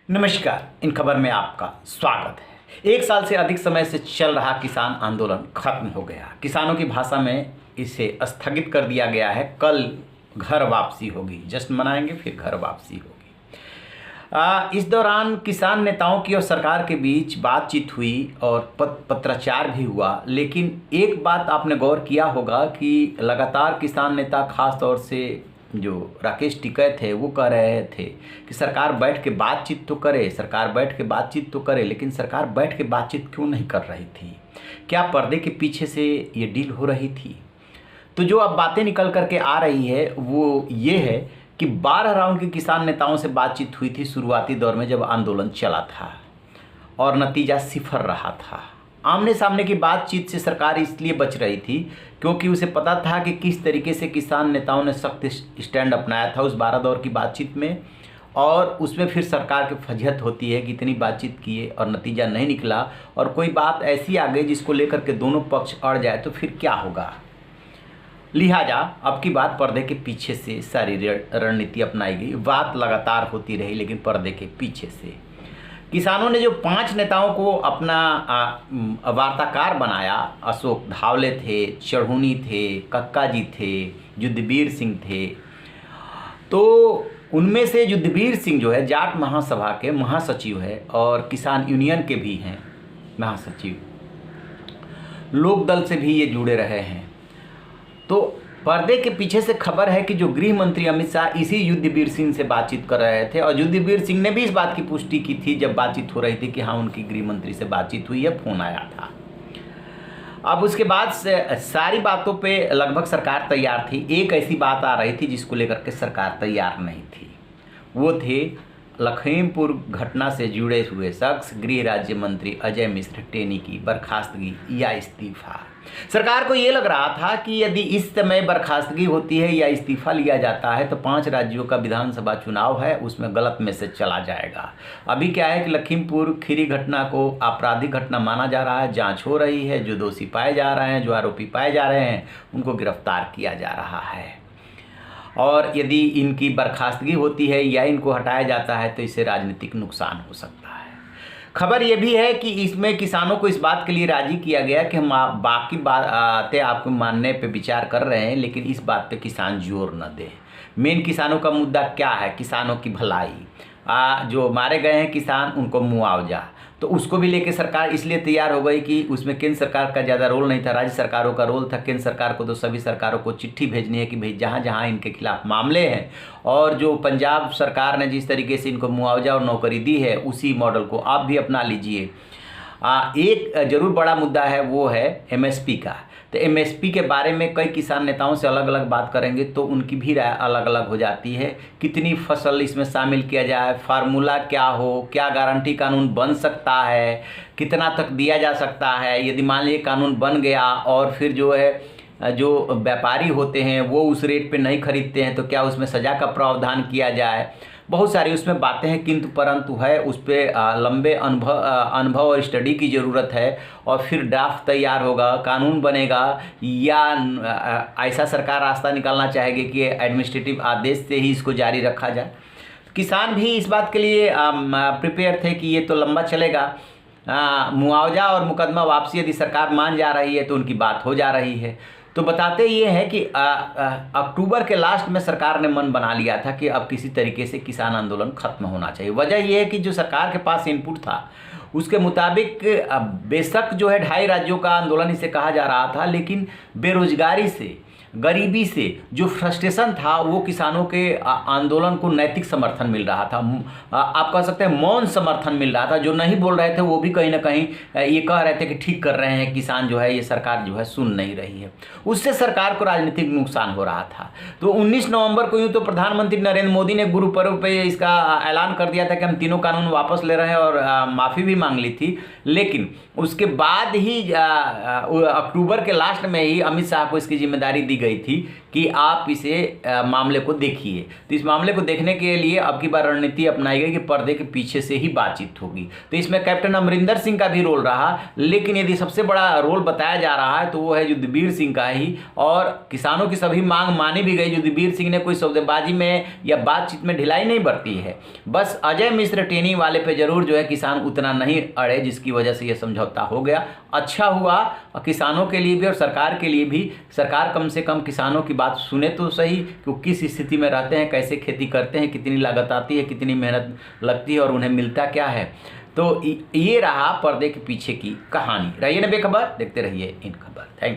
नमस्कार। इन खबर में आपका स्वागत है। एक साल से अधिक समय से चल रहा किसान आंदोलन खत्म हो गया। किसानों की भाषा में इसे स्थगित कर दिया गया है। कल घर वापसी होगी, जश्न मनाएंगे, फिर घर वापसी होगी। इस दौरान किसान नेताओं की और सरकार के बीच बातचीत हुई और पत्राचार भी हुआ। लेकिन एक बात आपने गौर किया होगा कि लगातार किसान नेता, खास तौर से जो राकेश टिकैत थे, वो कह रहे थे कि सरकार बैठ के बातचीत तो करे, सरकार बैठ के बातचीत तो करे, लेकिन सरकार बैठ के बातचीत क्यों नहीं कर रही थी? क्या पर्दे के पीछे से ये डील हो रही थी? तो जो अब बातें निकल करके आ रही है वो ये है कि 12 राउंड के किसान नेताओं से बातचीत हुई थी शुरुआती दौर में, जब आंदोलन चला था, और नतीजा सिफर रहा था। आमने सामने की बातचीत से सरकार इसलिए बच रही थी क्योंकि उसे पता था कि किस तरीके से किसान नेताओं ने सख्त स्टैंड अपनाया था उस 12 दौर की बातचीत में, और उसमें फिर सरकार की फजीहत होती है कि इतनी बातचीत किए और नतीजा नहीं निकला, और कोई बात ऐसी आ गई जिसको लेकर के दोनों पक्ष अड़ जाए तो फिर क्या होगा। लिहाजा अब की बात पर्दे के पीछे से सारी रणनीति अपनाई गई। बात लगातार होती रही, लेकिन पर्दे के पीछे से किसानों ने जो 5 नेताओं को अपना वार्ताकार बनाया, अशोक धावले थे, चढ़ूनी थे, कक्का जी थे, युद्धवीर सिंह थे। तो उनमें से युद्धवीर सिंह जो है जाट महासभा के महासचिव है और किसान यूनियन के भी हैं महासचिव, लोक दल से भी ये जुड़े रहे हैं। तो पर्दे के पीछे से खबर है कि जो गृह मंत्री अमित शाह इसी युद्धवीर सिंह से बातचीत कर रहे थे, और युद्धवीर सिंह ने भी इस बात की पुष्टि की थी जब बातचीत हो रही थी कि हाँ, उनकी गृह मंत्री से बातचीत हुई है, फोन आया था। अब उसके बाद से सारी बातों पे लगभग सरकार तैयार थी। एक ऐसी बात आ रही थी जिसको लेकर के सरकार तैयार नहीं थी, वो थे लखीमपुर घटना से जुड़े हुए शख्स गृह राज्य मंत्री अजय मिश्र टेनी की बर्खास्तगी या इस्तीफा। सरकार को ये लग रहा था कि यदि इस समय बर्खास्तगी होती है या इस्तीफा लिया जाता है तो 5 राज्यों का विधानसभा चुनाव है, उसमें गलत मैसेज चला जाएगा। अभी क्या है कि लखीमपुर खीरी घटना को आपराधिक घटना माना जा रहा है, जांच हो रही है, जो दोषी पाए जा रहे हैं, जो आरोपी पाए जा रहे हैं, उनको गिरफ्तार किया जा रहा है। और यदि इनकी बर्खास्तगी होती है या इनको हटाया जाता है तो इससे राजनीतिक नुकसान हो सकता है। खबर यह भी है कि इसमें किसानों को इस बात के लिए राजी किया गया कि हम बाकी बातें आपको मानने पे विचार कर रहे हैं, लेकिन इस बात पे किसान जोर न दें। मेन किसानों का मुद्दा क्या है? किसानों की भलाई। जो मारे गए हैं किसान, उनको मुआवजा, तो उसको भी लेके सरकार इसलिए तैयार हो गई कि उसमें केंद्र सरकार का ज़्यादा रोल नहीं था, राज्य सरकारों का रोल था। केंद्र सरकार को तो सभी सरकारों को चिट्ठी भेजनी है कि भाई जहाँ जहाँ इनके खिलाफ मामले हैं, और जो पंजाब सरकार ने जिस तरीके से इनको मुआवजा और नौकरी दी है, उसी मॉडल को आप भी अपना लीजिए। एक ज़रूर बड़ा मुद्दा है, वो है एमएसपी का। तो एमएसपी के बारे में कई किसान नेताओं से अलग अलग बात करेंगे तो उनकी भी राय अलग अलग हो जाती है। कितनी फसल इसमें शामिल किया जाए, फार्मूला क्या हो, क्या गारंटी कानून बन सकता है, कितना तक दिया जा सकता है। यदि मान लीजिए कानून बन गया और फिर जो है जो व्यापारी होते हैं वो उस रेट पे नहीं खरीदते हैं तो क्या उसमें सज़ा का प्रावधान किया जाए। बहुत सारी उसमें बातें हैं, किंतु परंतु है उस पर लंबे अनुभव और स्टडी की ज़रूरत है, और फिर ड्राफ्ट तैयार होगा, कानून बनेगा, या ऐसा सरकार रास्ता निकालना चाहेगी कि एडमिनिस्ट्रेटिव आदेश से ही इसको जारी रखा जाए। किसान भी इस बात के लिए प्रिपेयर थे कि ये तो लंबा चलेगा। मुआवजा और मुकदमा वापसी यदि सरकार मान जा रही है तो उनकी बात हो जा रही है। तो बताते ये हैं कि अक्टूबर के लास्ट में सरकार ने मन बना लिया था कि अब किसी तरीके से किसान आंदोलन खत्म होना चाहिए। वजह यह है कि जो सरकार के पास इनपुट था उसके मुताबिक बेशक जो है 2.5 राज्यों का आंदोलन इसे कहा जा रहा था, लेकिन बेरोजगारी से, गरीबी से जो फ्रस्ट्रेशन था वो किसानों के आंदोलन को नैतिक समर्थन मिल रहा था। आप कह सकते हैं मौन समर्थन मिल रहा था। जो नहीं बोल रहे थे वो भी कहीं ना कहीं ये कह रहे थे कि ठीक कर रहे हैं किसान, जो है ये सरकार जो है सुन नहीं रही है। उससे सरकार को राजनीतिक नुकसान हो रहा था। तो 19 नवंबर को यूँ तो प्रधानमंत्री नरेंद्र मोदी ने गुरु पर्व पे इसका ऐलान कर दिया था कि हम तीनों कानून वापस ले रहे हैं, और माफ़ी भी मांग ली थी। लेकिन उसके बाद ही अक्टूबर के लास्ट में ही अमित शाह को इसकी जिम्मेदारी दी गई थी कि आप इसे मामले को देखिए। तो इस मामले को देखने के लिए अब की बार रणनीति अपनाई गई कि पर्दे के पीछे से ही बातचीत होगी। तो इसमें कैप्टन अमरिंदर सिंह का भी रोल रहा, लेकिन यदि सबसे बड़ा रोल बताया जा रहा है तो वो है युद्धवीर सिंह का ही। और किसानों की सभी मांग मानी भी गई। युद्धवीर सिंह ने कोई सौदेबाजी में या बातचीत में ढिलाई नहीं बरती है। बस अजय मिश्र टेनी वाले पे जरूर जो है किसान उतना नहीं अड़े, जिसकी वजह से यह समझौता हो गया। अच्छा हुआ किसानों के लिए भी और सरकार के लिए भी। सरकार कम से कम किसानों की बात सुने तो सही कि वो किस स्थिति में रहते हैं, कैसे खेती करते हैं, कितनी लागत आती है, कितनी मेहनत लगती है और उन्हें मिलता क्या है। तो ये रहा पर्दे के पीछे की कहानी। रहिए ना बेखबर, देखते रहिए इन खबर। Thank you.